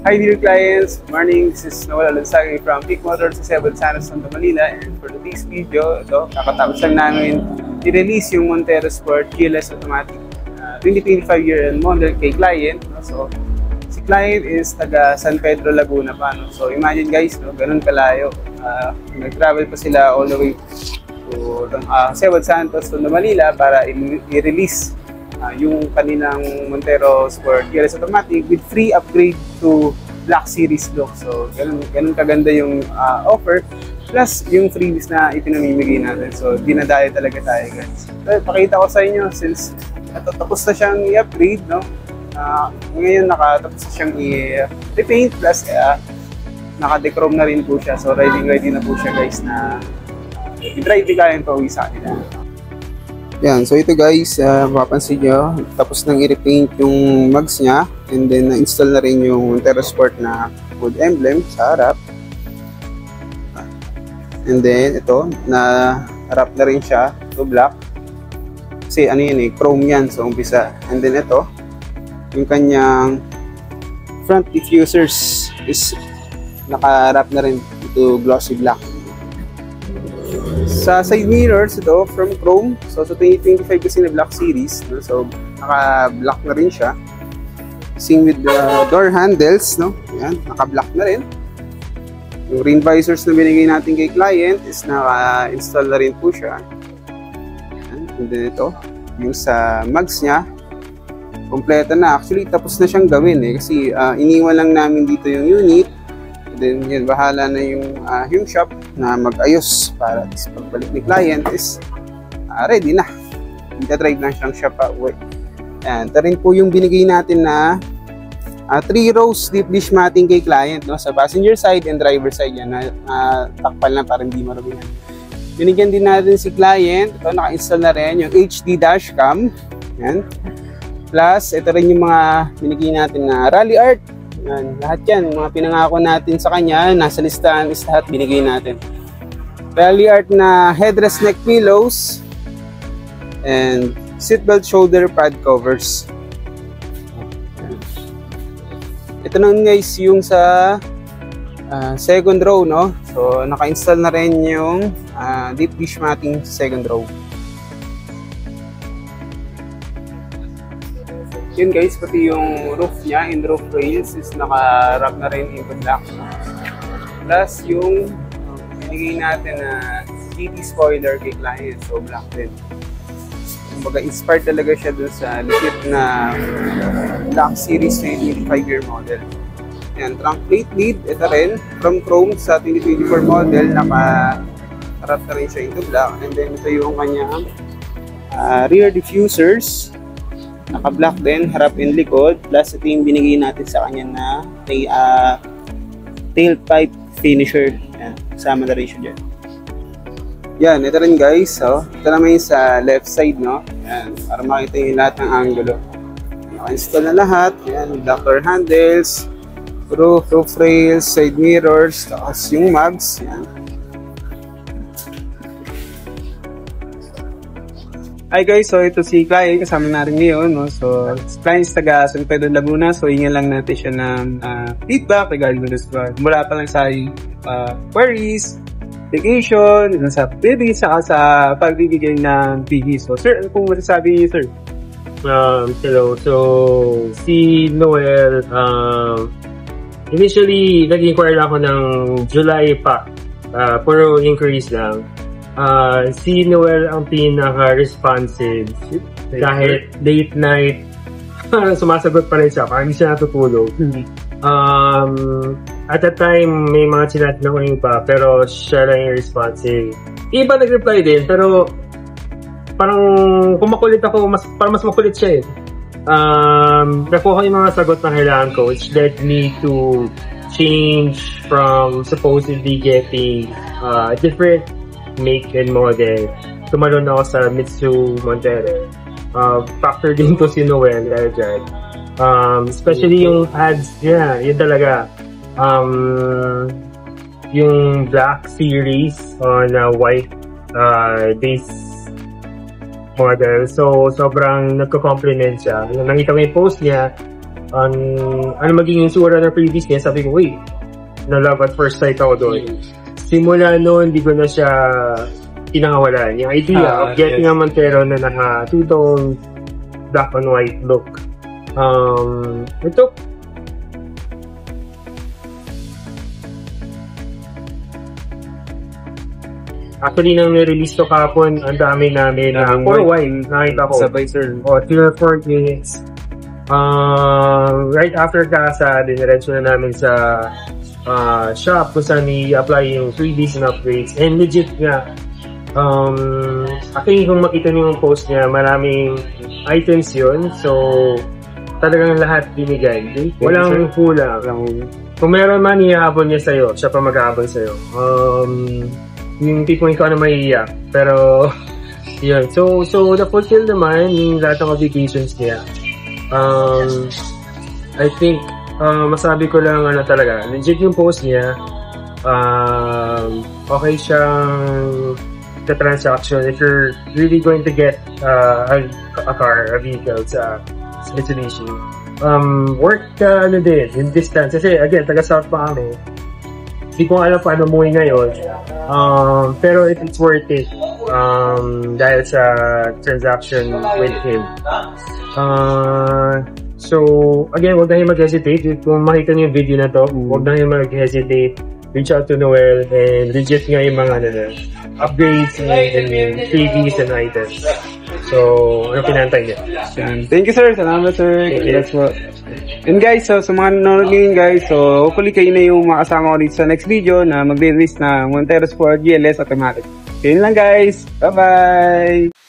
Hi dear clients, good morning. This is Noel Alansagi from Peak Motors sa 7 San Santa Manila, and for today's video, kakatapos lang namin i-release yung Montero Sport keyless automatic 2025 year-end model kay client. So si client is taga San Pedro, Laguna pa. So imagine guys, ganun kalayo. Nag-travel pa sila all the way to Cebu Santos, Santa Manila para i-release yung kanilang Montero Sport keyless automatic with free upgrade to Black Series look. So ganun kaganda yung offer, plus yung freebies na ipinamimigay natin. So dinadayo talaga tayo guys. So, pakita ko sa inyo, since tapos na siyang i-upgrade, no? Ngayon nakatapos na siyang i-repaint, plus naka-dechrome na rin po siya. So ready na po siya guys na i-drive kaya pa uwi sa kanila. Yan, so ito guys, mapapansin nyo, tapos nang i-repaint yung mugs niya, and then na-install na rin yung Montero Sport na code emblem sa harap. And then ito, na-harap na rin siya to black. Kasi ano yun chrome yan, so umpisa. And then ito, yung kanyang front diffusers is naka-harap na rin to glossy black. Sa side mirrors, ito from chrome. So sa 2025 kasi na Black Series, no? So naka-black na rin siya. Same with the door handles, no? Yan, naka-black na rin. Yung rain visors na binigay natin kay client is naka-install na rin po siya. Yan. And then ito, yung sa mugs niya, kompleto na. Actually, tapos na siyang gawin kasi iniwan lang namin dito yung unit. And then yan, bahala na yung shop na mag-ayos para pagbalik ni client is ready na. Ita-drive lang siyang shop away. Yan, ito rin po yung binigay natin na 3 rows deep dish matting kay client, no? Sa passenger side and driver side yan, takpal na para hindi marumihan. Binigyan din natin si client, ito naka-install na rin yung HD dashcam. Yan. Plus, ito rin yung mga binigay natin na rally art. Yan, lahat yan, mga pinangako natin sa kanya, nasa listahan is lahat binigay natin. Rally art na headrest neck pillows and seatbelt shoulder pad covers. Ito na guys yung sa second row, no? So naka-install na rin yung deep dish matting second row. Yun guys, pati yung roof niya and roof rails is naka-wrap na rin into black. Plus yung binigay natin na GT spoiler kay client, so black din. Kumbaga inspired talaga siya dun sa legit na Black Series 2025 year model. Yan, trunk plate lead, ito rin from chrome sa 2024 model, naka-wrap na rin siya into black. And then ito yung kanyang rear diffusers, naka-black din, harap and likod. Plus ito yung binigay natin sa kanya na tailpipe finisher. Yan, kasama na rin siya dyan. Yan, ito rin guys. So, ito naman yung sa left side, no? Yan, para makita yung lahat ng angulo. Naka-install na lahat. Yan, black door handles, roof rails, side mirrors, tapos yung mugs. Yan. Hi guys, so ito si client, kasama natin ngayon, no? So, client is taga San Pedro, Laguna, so hingin lang natin siya ng feedback regarding this one. Mula pa lang sa queries, application, sa bidding, saka sa pagbibigay ng PG. So sir, ano pong masasabi niyo sir? Hello, so si Noel, initially nag-inquire ako ng July pa, puro increase lang. Si Noel ang pinaka-responsive kahit late night sumasagot pa rin siya, parang hindi siya natutulog. At that time may mga chinat na ko yung iba, pero siya lang yung responsive. Iba nag-reply din, pero parang kumakulit ako, parang mas makulit siya nakuha yung mga sagot na kailangan ko, which led me to change from supposedly getting different make and model. Tumalon ako sa Mitsu Montero. Factor din to si Noel dyan. Especially yung ads niya, yun talaga. Yung Black Series on white base model. So, sobrang nagko-compliment siya. Nung nakita ko yung post niya, ano magiging sura ng freebies niya, sabi ko, wait, na love at first sight ako doon. Simula noon, hindi ko na siya pinangawalan. Yung idea of getting a Montero na naka two-tone black and white look. Ito, actually, nang nirelease to kapon, ang dami namin na puro white. Nakita ko. Sabay, sir. O, 3 or 4 units. Right after casa, diniretso na namin sa shop kung saan i-apply yung 3Ds and upgrades. And legit nga, actually, kung makita niyo yung post niya, maraming items yun. So, talagang lahat binigay. Walang kulang. Kung meron man, ihahabol niya sa'yo. Siya pa mag-ahabol sa'yo. Yung tipong ikaw na maiiyak. Pero, yun. So na-fulfill naman yung lahat ng obligations niya. I think, masabi ko lang talaga, legit yung post niya. Okay siyang transaction if you're really going to get a car, a vehicle sa Mitsubishi. Work din, in distance. Kasi again, taga-South pa kami. Hindi ko alam paano umuwi ngayon. Pero it's worth it dahil sa transaction with him. So, again, huwag na yung mag-hesitate. Kung makita niyo yung video na to, huwag na yung mag-hesitate. Reach out to Noel and legit nga yung mga upgrades and freebies and items. So, ano pinantay niya? Thank you, sir. Salamat, sir. That's what. And guys, so sa mga nanonood ngayon guys, so hopefully kayo na yung makasama ko dito sa next video na mag-release na Montero Sport GLS Automatic. Yun lang guys. Bye-bye!